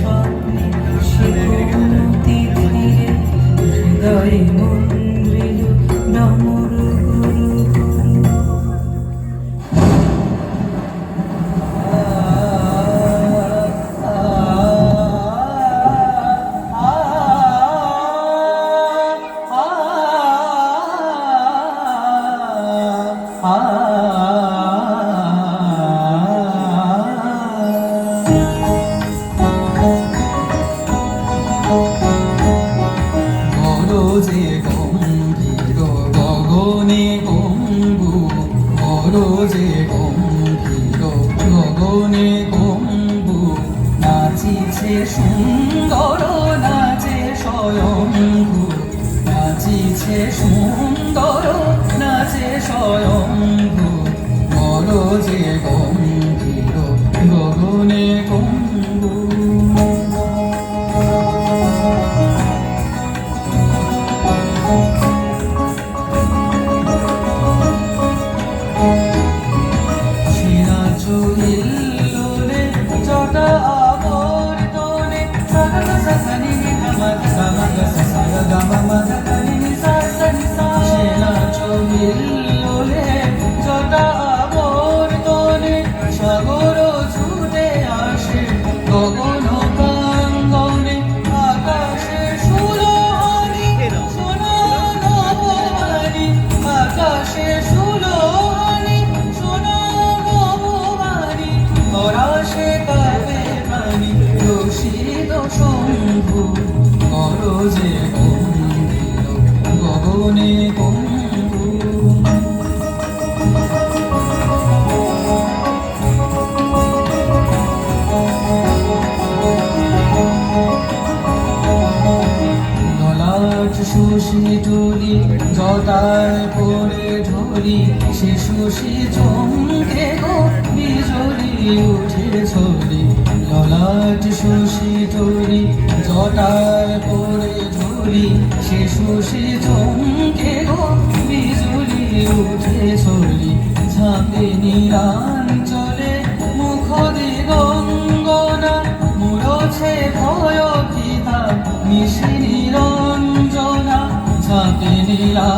স্বপ্নে সে কোন তিথিরে হৃদয়ে মন্দির ডমরু গুরু গুরু। যে গম্ভীর গগনে গম্বু, বড় যে গম্ভীর গগনে গম্বু, নাচিছে সুন্দর নাচে স্বয়ম্ভু, নাচিছে সুন্দর নাচে স্বয়ম্ভু, বড় যে গম্ভীর গগনে গম্বু। সাগর ছুটে আসে গগন প্রাঙ্গণে, আকাশে সুরহানি সোনা নববাণী, আকাশে সুরহানি সোনা নববাণী, পরাশে কাবে প্রাণী রসিদ শম্ভু, বড় যে গম্ভীর গগনে গম্বু। সুশি টুলি জটায় পড়ে ঢলি, সে সুশি চমকে গো বিজলি উঠে ছলি, ললাট সুশি টুলি জটায় পড়ে ঢলি, সে সুশি চমকে গো বিজলি উঠে ছলি, ঝাঁপে নীলাঞ্চলে মুখ দিগঙ্গনা, মুড়ছে ভয় ভীতা নিশি নিরঞ্জনা, ঝাঁপে নীলা